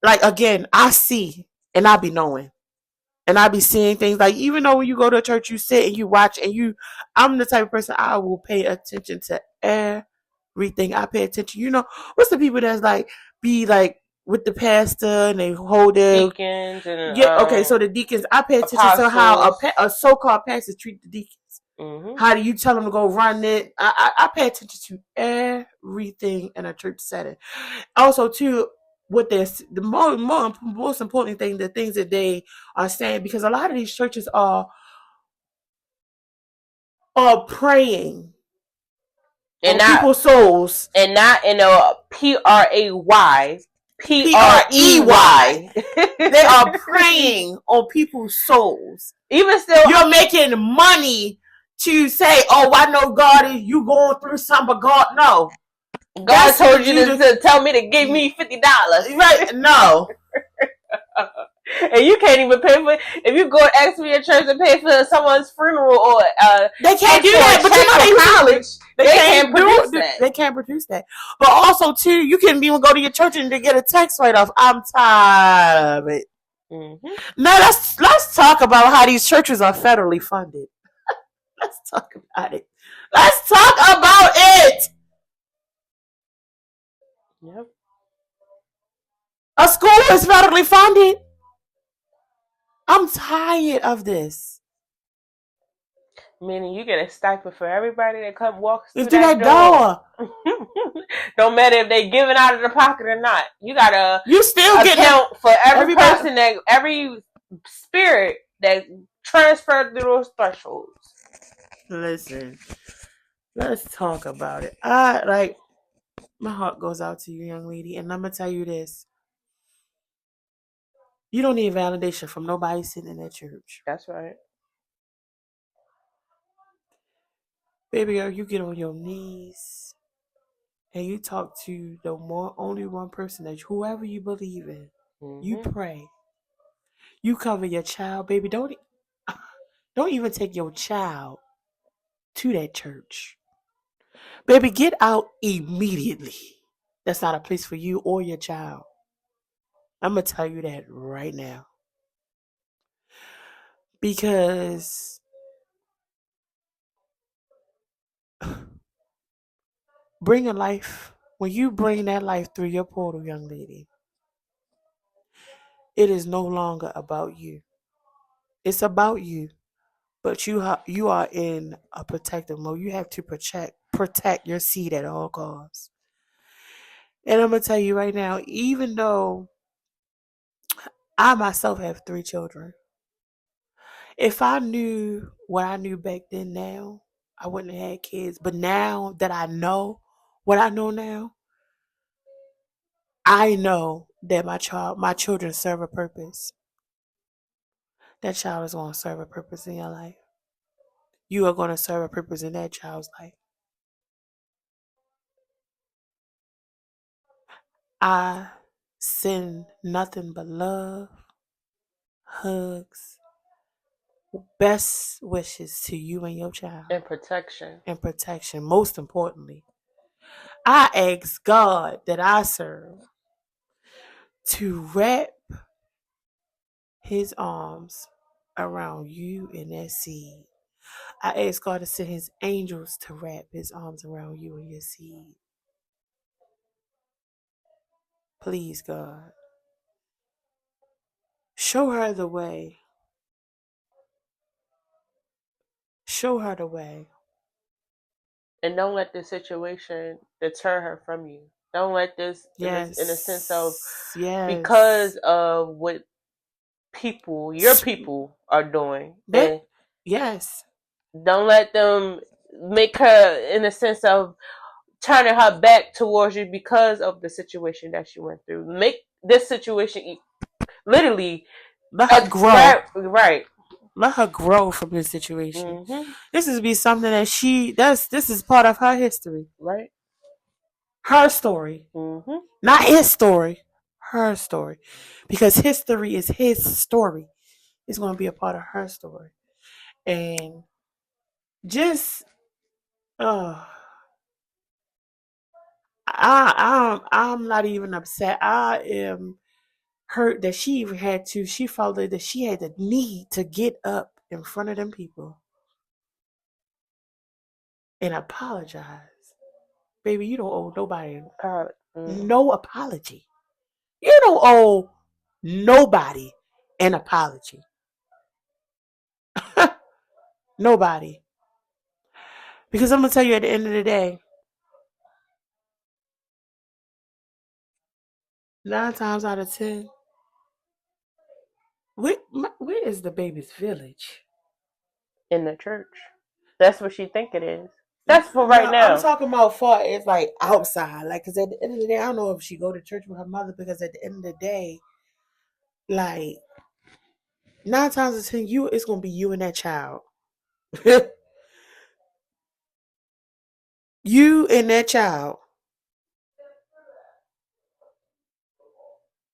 like again, I see and I be knowing. And I be seeing things like, even though when you go to a church, you sit and you watch and I'm the type of person I will pay attention to everything. I pay attention. You know, what's the people that's like, be like with the pastor and they hold their deacons and okay, so the deacons, I pay attention to how a so-called pastor treat the deacons. Mm-hmm. How do you tell them to go run it? I pay attention to everything in a church setting. Also, too, what the most important thing, the things that they are saying, because a lot of these churches are praying and on people's souls, and not in a PRAY. PREY. They are praying on people's souls. Even still, you're making money to say, "Oh, I know God is you going through something," but God, no. God told you to tell me to give me $50, right? No. And you can't even pay for it. If you go ask me at church to pay for someone's funeral or they can't do that. But you know college, they can't produce that. They can't produce that. But also too, you can even go to your church and to get a tax write-off. I'm tired of it. Mm-hmm. Now let's talk about how these churches are federally funded. Let's talk about it. Let's talk about it. Yep. A school is federally funded. I'm tired of this. Meaning you get a stipend for everybody that walks through that door. Don't matter if they giving out of the pocket or not. You gotta still account for every person every spirit that transferred through those thresholds. Listen, let's talk about it. My heart goes out to you, young lady, and I'm gonna tell you this. You don't need validation from nobody sitting in that church. That's right. Baby girl, you get on your knees and you talk to only one person, that whoever you believe in. Mm-hmm. You pray. You cover your child, baby. Don't even take your child to that church. Baby, get out immediately. That's not a place for you or your child. I'm going to tell you that right now. Because when you bring that life through your portal, young lady, it is no longer about you. It's about you. But you are in a protective mode. You have to protect your seed at all costs. And I'm going to tell you right now, even though I myself have 3 children, if I knew what I knew back then now, I wouldn't have had kids. But now that I know what I know now, I know that my children serve a purpose. That child is going to serve a purpose in your life. You are going to serve a purpose in that child's life. I send nothing but love, hugs, best wishes to you and your child. And protection. Most importantly. I ask God that I serve to wrap his arms around you and that seed. I ask God to send his angels to wrap his arms around you and your seed. Please, God. Show her the way. Show her the way. And don't let this situation deter her from you. Don't let this, Yes. in a sense of, yes. because of what your people are doing. But, yes. Don't let them make her, in a sense of, turning her back towards you because of the situation that she went through. Make this situation literally let her grow. Right. Let her grow from this situation. Mm-hmm. This is be something that this is part of her history. Right. Her story. Mm-hmm. Not his story. Her story. Because history is his story. It's going to be a part of her story. And just I'm not even upset. I am hurt that she felt that she had the need to get up in front of them people and apologize. Baby, you don't owe nobody no apology. You don't owe nobody an apology. Nobody. Because I'm going to tell you at the end of the day, 9 times out of 10, where is the baby's village? In the church. That's what she think it is. That's for right now. I'm talking about far as like outside. Like, because at the end of the day, I don't know if she go to church with her mother, because at the end of the day, like, 9 times out of 10, it's going to be you and that child. You and that child.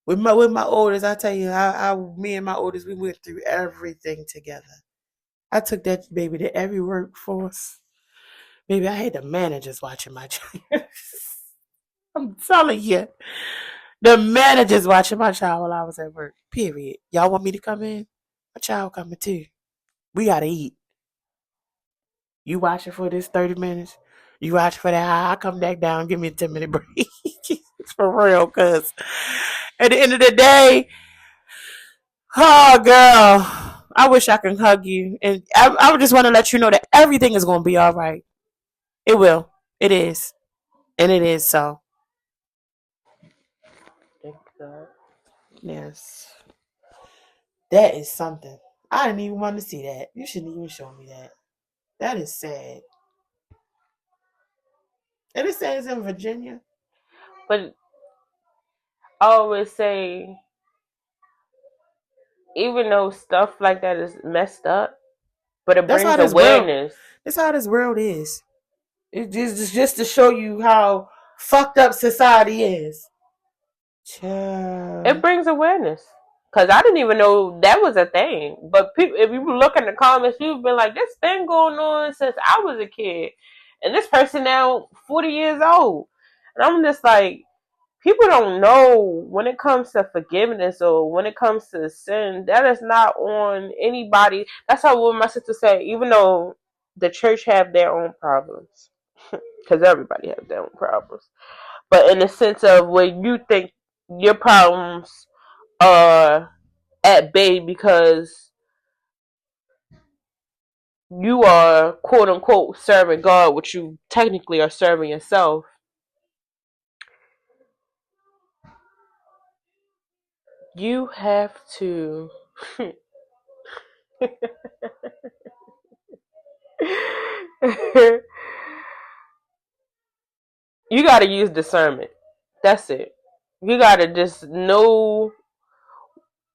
With my oldest, I tell you how me and my oldest, we went through everything together. I took that baby to every workforce. Baby, I had the managers watching my child. I'm telling you. The managers watching my child while I was at work. Period. Y'all want me to come in? My child coming too. We gotta eat. You watching for this 30 minutes? You watch for that? I come back down. Give me a 10-minute break. It's for real, cause at the end of the day, oh girl, I wish I could hug you, and I just want to let you know that everything is gonna be all right. It will. It is, and it is so. Thank God. Yes. That is something. I didn't even want to see that. You shouldn't even show me that. That is sad. And it says in Virginia. But I always say, even though stuff like that is messed up, but it brings awareness. That's how this world is. It's just to show you how fucked up society is. It brings awareness. Because I didn't even know that was a thing. But people, if you look in the comments, you've been like, this thing going on since I was a kid. And this person now 40 years old. And I'm just like, people don't know when it comes to forgiveness or when it comes to sin, that is not on anybody. That's how what my sister said, even though the church have their own problems. Because everybody has their own problems. But in the sense of when you think your problems are at bay because you are quote unquote serving God, which you technically are serving yourself. You have to you got to use discernment. That's it. You got to just know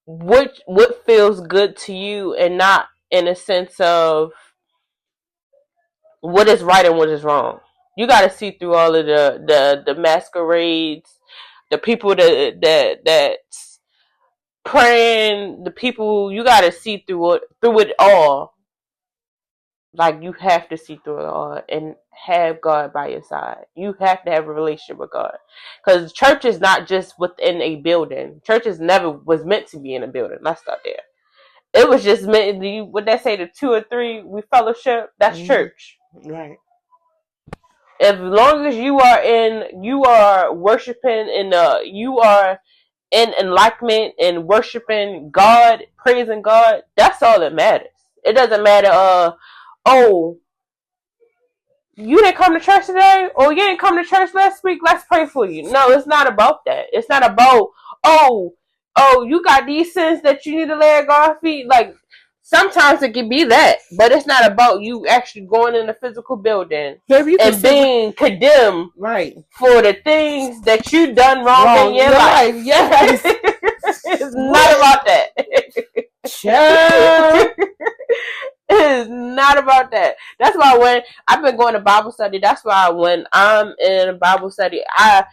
what feels good to you, and not in a sense of what is right and what is wrong. You got to see through all of the masquerades, the people that's praying, the people. You got to see through it all. Like, you have to see through it all and have God by your side. You have to have a relationship with God. Because church is not just within a building. Church never was meant to be in a building. Let's start there. It was just meant. What they say, the 2 or 3 we fellowship. That's church. Right. As long as you are worshiping and you are in enlightenment and worshiping God, praising God, that's all that matters. It doesn't matter, oh, you didn't come to church today? Or you didn't come to church last week? Let's pray for you. No, it's not about that. It's not about, oh, you got these sins that you need to lay at God's feet. Like, sometimes it can be that, but it's not about you actually going in a physical building and being condemned for the things that you done wrong in your life. Yes. It's not about that. Sure. It is not about that. That's why when I've been going to Bible study, that's why when I'm in a Bible study, I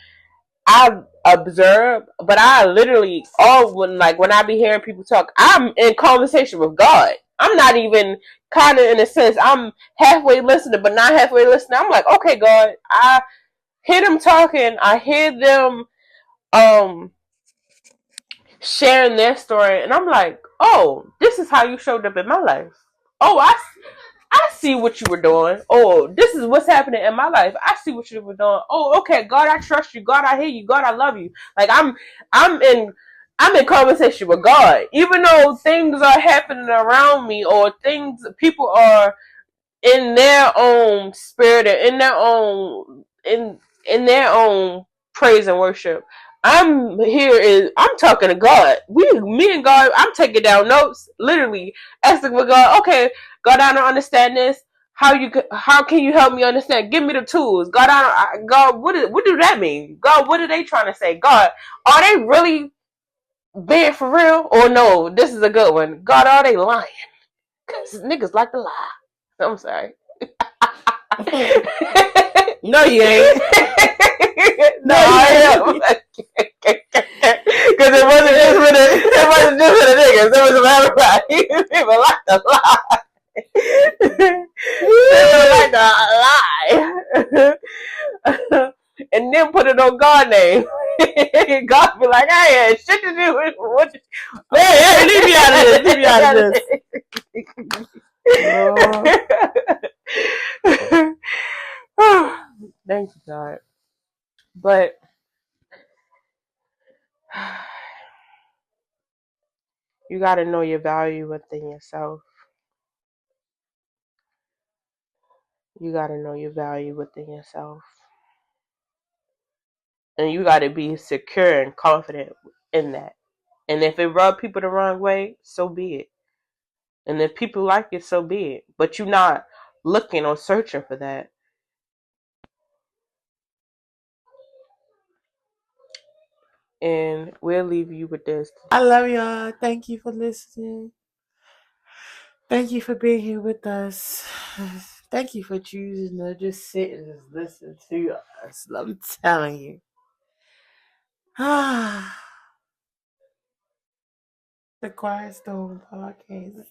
observe, but I literally when I be hearing people talk, I'm in conversation with God. I'm not even kind of, in a sense, I'm halfway listening, but not halfway listening. I'm like, okay, God, I hear them talking. I hear them sharing their story, and I'm like, oh, this is how you showed up in my life. Oh, I see what you were doing. Oh, this is what's happening in my life. I see what you were doing. Oh, okay, God, I trust you. God, I hear you. God, I love you. Like, I'm in conversation with God, even though things are happening around me, or people are in their own spirit, or in their own praise and worship. I'm talking to God. Me and God, I'm taking down notes, literally asking for God. Okay, God, I don't understand this. How can you help me understand? Give me the tools. God, God, what do that mean? God, what are they trying to say? God, are they really being for real? Or no, this is a good one. God, are they lying? Because niggas like to lie. I'm sorry. No, you ain't. No, I am. Because it wasn't just for the niggas. It was for everybody. People like to lie. People like to lie. And then put it on God's name. God be like, I had shit to do with what you... Hey, leave me out of this. Leave me out of this. Thank you, God. But you got to know your value within yourself. You got to know your value within yourself. And you got to be secure and confident in that. And if it rub people the wrong way, so be it. And if people like it, so be it. But you're not looking or searching for that. And we'll leave you with this. I love y'all. Thank you for listening. Thank you for being here with us. Thank you for choosing to just sit and just listen to us. I'm telling you. The QuietStorm Podcast.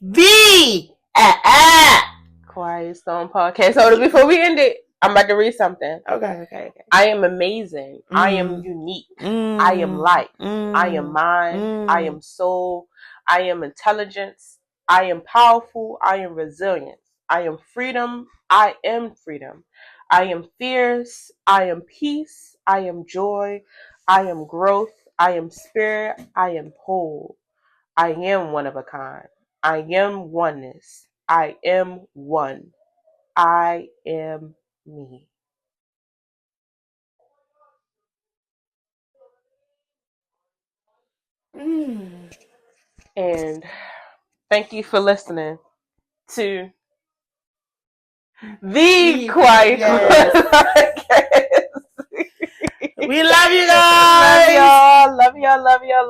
QuietStorm Podcast. So before we end it, I'm about to read something. Okay. I am amazing. I am unique. I am light. I am mind. I am soul. I am intelligence. I am powerful. I am resilience. I am freedom. I am freedom. I am fierce. I am peace. I am joy. I am growth. I am spirit. I am whole. I am one of a kind. I am oneness. I am one. I am me. And thank you for listening to the Quiet Podcast. We love you guys. Love y'all.